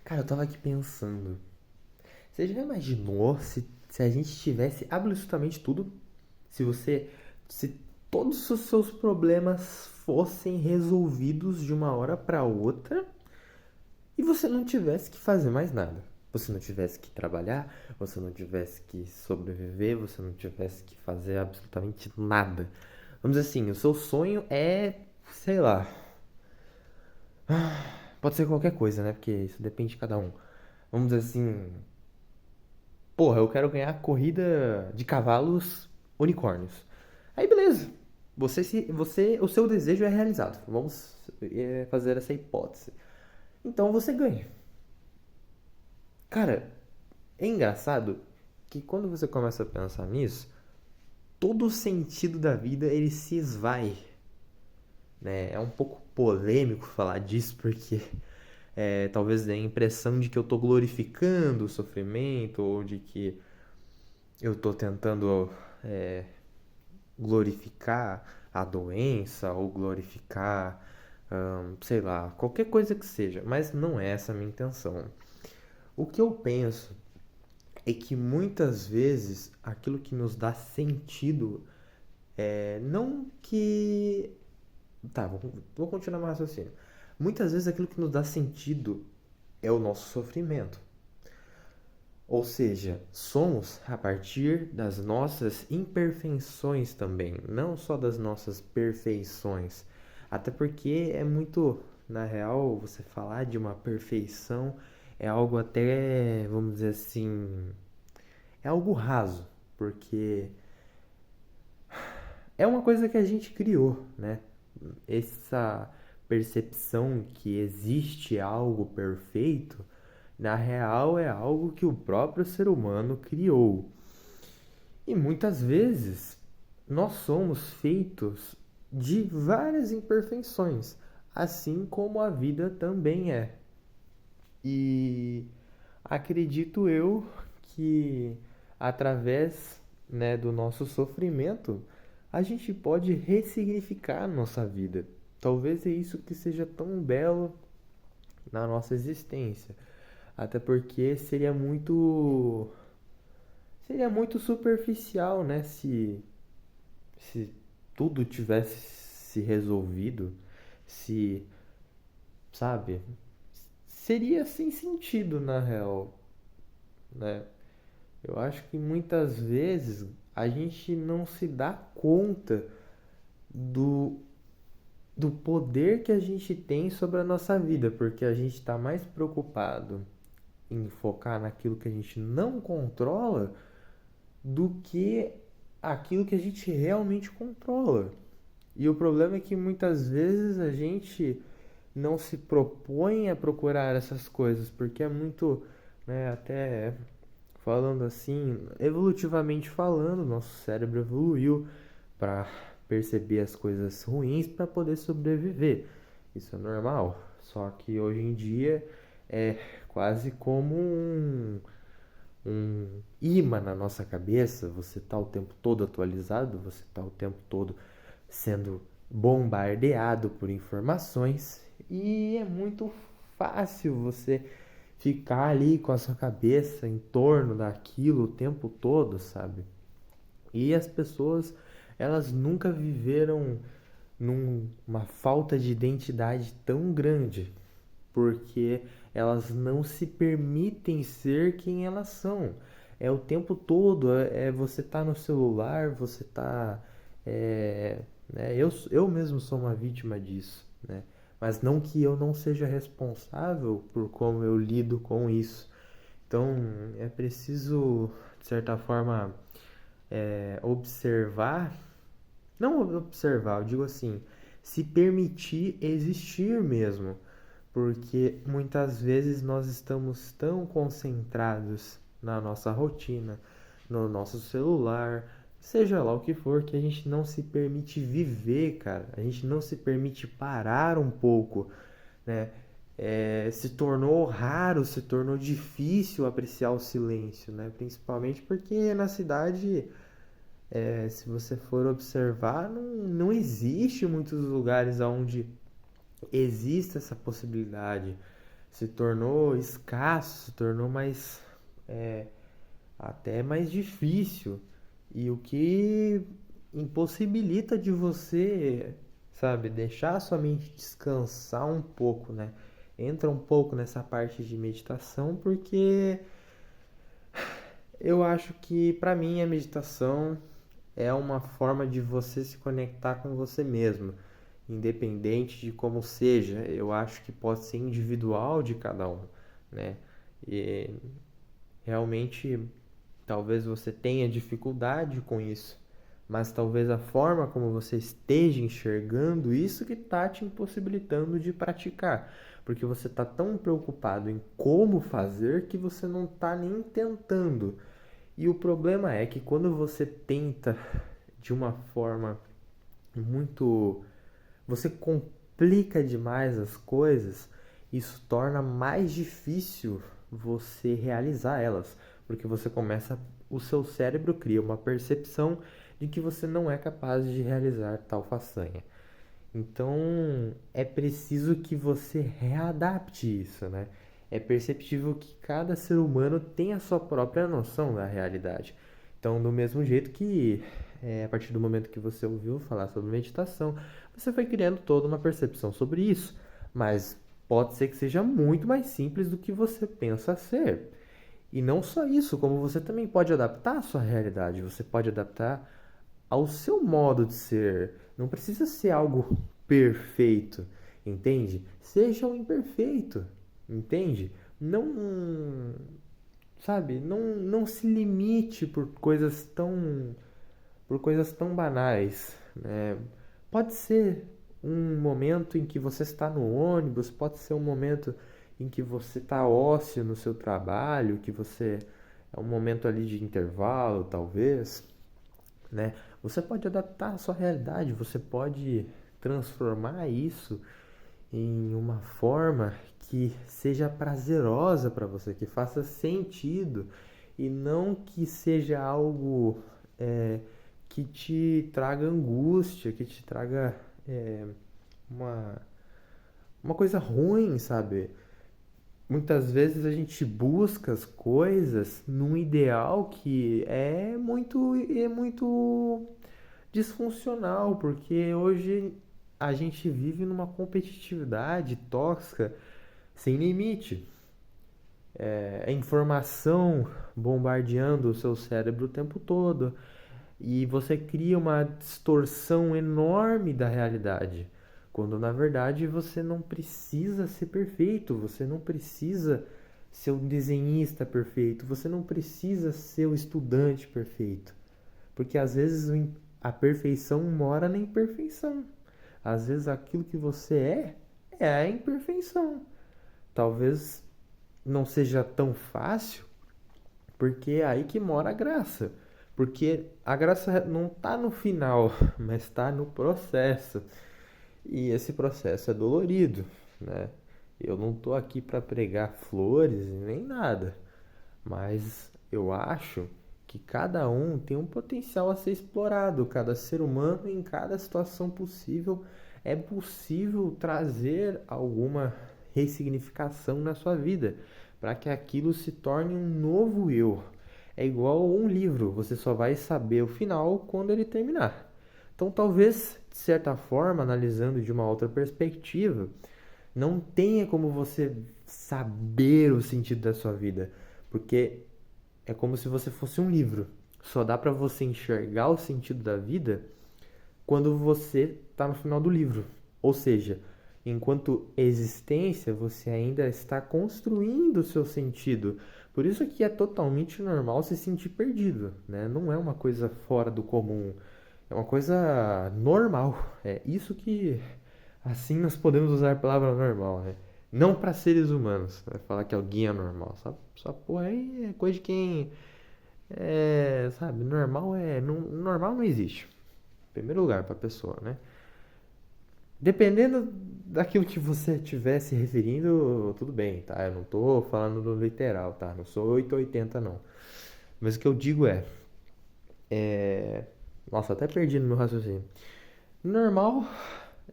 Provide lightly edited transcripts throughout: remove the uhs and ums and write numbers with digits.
Cara, eu tava aqui pensando. Você já imaginou se a gente tivesse absolutamente tudo? Se você. Se todos os seus problemas fossem resolvidos de uma hora pra outra e você não tivesse que fazer mais nada. Você não tivesse que trabalhar, você não tivesse que sobreviver, você não tivesse que fazer absolutamente nada. Vamos dizer assim, o seu sonho é, sei lá, pode ser qualquer coisa, né? Porque isso depende de cada um. Vamos dizer assim, porra, eu quero ganhar corrida de cavalos unicórnios. Aí beleza. O seu desejo é realizado. Vamos fazer essa hipótese. Então você ganha. Cara, é engraçado que quando você começa a pensar nisso, todo o sentido da vida ele se esvai, né? É um pouco polêmico falar disso porque talvez dê a impressão de que eu tô glorificando o sofrimento ou de que eu tô tentando glorificar a doença ou glorificar, sei lá, qualquer coisa que seja, mas não é essa a minha intenção. O que eu penso é que muitas vezes aquilo que nos dá sentido não que. Tá, vou continuar meu raciocínio. Muitas vezes aquilo que nos dá sentido é o nosso sofrimento. Ou seja, somos a partir das nossas imperfeições também, não só das nossas perfeições. Até porque é muito, na real, você falar de uma perfeição é algo até, vamos dizer assim, é algo raso, porque é uma coisa que a gente criou, né? Essa percepção que existe algo perfeito, na real é algo que o próprio ser humano criou. E muitas vezes nós somos feitos de várias imperfeições, assim como a vida também é. E acredito eu que através, né, do nosso sofrimento a gente pode ressignificar a nossa vida. Talvez é isso que seja tão belo na nossa existência. Até porque seria muito superficial, né, se tudo tivesse se resolvido, se, sabe? Seria sem sentido na real, né? Eu acho que muitas vezes a gente não se dá conta do, do poder que a gente tem sobre a nossa vida, porque a gente está mais preocupado em focar naquilo que a gente não controla do que aquilo que a gente realmente controla. E o problema é que muitas vezes a gente não se propõe a procurar essas coisas, porque é muito, né, até falando assim, evolutivamente falando, nosso cérebro evoluiu para perceber as coisas ruins para poder sobreviver. Isso é normal. Só que hoje em dia é quase como um imã na nossa cabeça. Você está o tempo todo atualizado, você está o tempo todo sendo bombardeado por informações e é muito fácil você ficar ali com a sua cabeça em torno daquilo o tempo todo, sabe? E as pessoas, elas nunca viveram numa falta de identidade tão grande, porque elas não se permitem ser quem elas são. É o tempo todo, você tá no celular, você tá. É, eu mesmo sou uma vítima disso, né? Mas não que eu não seja responsável por como eu lido com isso. Então é preciso, de certa forma, observar, não observar, eu digo assim, se permitir existir mesmo, porque muitas vezes nós estamos tão concentrados na nossa rotina, no nosso celular, seja lá o que for, que a gente não se permite viver, cara. A gente não se permite parar um pouco, né? Se tornou raro, se tornou difícil apreciar o silêncio, né? Principalmente porque na cidade, se você for observar, não existe muitos lugares onde existe essa possibilidade, se tornou escasso, se tornou até mais difícil. E o que impossibilita de você, sabe, deixar a sua mente descansar um pouco, né? Entra um pouco nessa parte de meditação, porque eu acho que para mim a meditação é uma forma de você se conectar com você mesmo, independente de como seja. Eu acho que pode ser individual de cada um, né? E realmente talvez você tenha dificuldade com isso, mas talvez a forma como você esteja enxergando isso que está te impossibilitando de praticar, porque você está tão preocupado em como fazer que você não está nem tentando. E o problema é que quando você tenta de uma forma muito. Você complica demais as coisas, isso torna mais difícil você realizar elas, porque você começa. O seu cérebro cria uma percepção de que você não é capaz de realizar tal façanha. Então é preciso que você readapte isso, né? É perceptível que cada ser humano tem a sua própria noção da realidade. Então, do mesmo jeito que a partir do momento que você ouviu falar sobre meditação, você foi criando toda uma percepção sobre isso. Mas pode ser que seja muito mais simples do que você pensa ser. E não só isso, como você também pode adaptar a sua realidade, você pode adaptar ao seu modo de ser. Não precisa ser algo perfeito, entende? Seja um imperfeito, entende? Não, sabe? Não se limite por coisas tão banais, né? Pode ser um momento em que você está no ônibus, pode ser um momento em que você está ósseo no seu trabalho, que você é um momento ali de intervalo, talvez, né? Você pode adaptar a sua realidade, você pode transformar isso em uma forma que seja prazerosa para você, que faça sentido e não que seja algo é, que te traga angústia, que te traga é, uma, uma coisa ruim, sabe? Muitas vezes a gente busca as coisas num ideal que é muito disfuncional, porque hoje a gente vive numa competitividade tóxica sem limite. É informação bombardeando o seu cérebro o tempo todo e você cria uma distorção enorme da realidade, quando na verdade você não precisa ser perfeito, você não precisa ser um desenhista perfeito, você não precisa ser o estudante perfeito, porque às vezes a perfeição mora na imperfeição. Às vezes aquilo que você é a imperfeição. Talvez não seja tão fácil, porque é aí que mora a graça. Porque a graça não está no final, mas está no processo. E esse processo é dolorido, né? Eu não estou aqui para pregar flores nem nada, mas eu acho que cada um tem um potencial a ser explorado, cada ser humano em cada situação possível é possível trazer alguma ressignificação na sua vida, para que aquilo se torne um novo eu. É igual um livro, você só vai saber o final quando ele terminar. Então, talvez, de certa forma, analisando de uma outra perspectiva, não tenha como você saber o sentido da sua vida, porque é como se você fosse um livro. Só dá para você enxergar o sentido da vida quando você está no final do livro. Ou seja, enquanto existência, você ainda está construindo o seu sentido. Por isso que é totalmente normal se sentir perdido, né? Não é uma coisa fora do comum, é uma coisa normal. É isso que, assim, nós podemos usar a palavra normal, né? Não para seres humanos, vai falar que alguém é normal. Só porra aí é coisa de quem sabe, normal não existe. Em primeiro lugar para a pessoa, né? Dependendo daquilo que você estiver se referindo, tudo bem, tá? Eu não tô falando do literal, tá? Não sou 880 não. Mas o que eu digo nossa, até perdi no meu raciocínio. Normal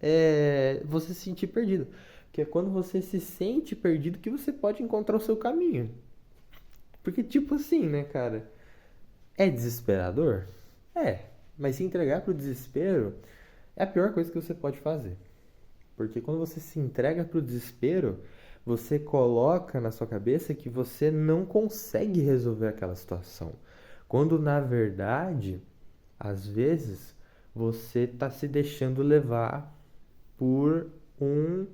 é você se sentir perdido. que é quando você se sente perdido que você pode encontrar o seu caminho. Porque, tipo assim, né, cara? É desesperador? É. Mas se entregar pro desespero é a pior coisa que você pode fazer. Porque quando você se entrega pro desespero, você coloca na sua cabeça que você não consegue resolver aquela situação. Quando na verdade, às vezes, você está se deixando levar por um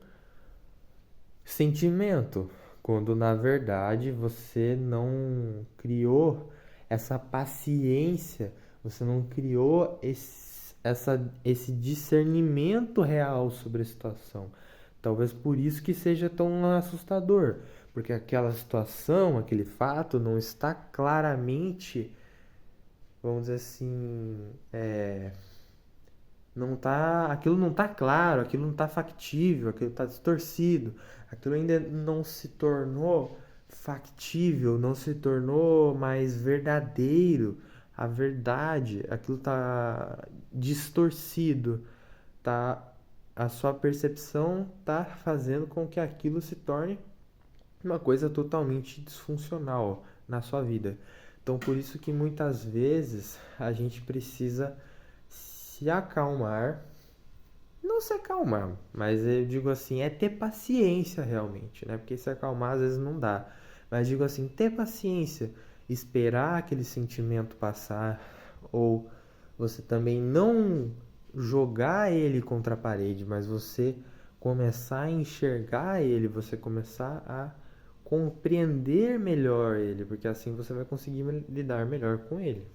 sentimento, quando na verdade você não criou essa paciência, você não criou esse discernimento real sobre a situação. Talvez por isso que seja tão assustador, porque aquela situação, aquele fato não está claramente, vamos dizer assim, aquilo não tá claro, aquilo não tá factível, aquilo tá distorcido, aquilo ainda não se tornou factível, não se tornou mais verdadeiro, a verdade, aquilo tá distorcido, tá, a sua percepção tá fazendo com que aquilo se torne uma coisa totalmente disfuncional na sua vida. Então, por isso que muitas vezes a gente precisa se acalmar, não se acalmar, mas eu digo assim, é ter paciência realmente, né? Porque se acalmar às vezes não dá. Mas digo assim, ter paciência, esperar aquele sentimento passar, ou você também não jogar ele contra a parede, mas você começar a enxergar ele, você começar a compreender melhor ele, porque assim você vai conseguir lidar melhor com ele.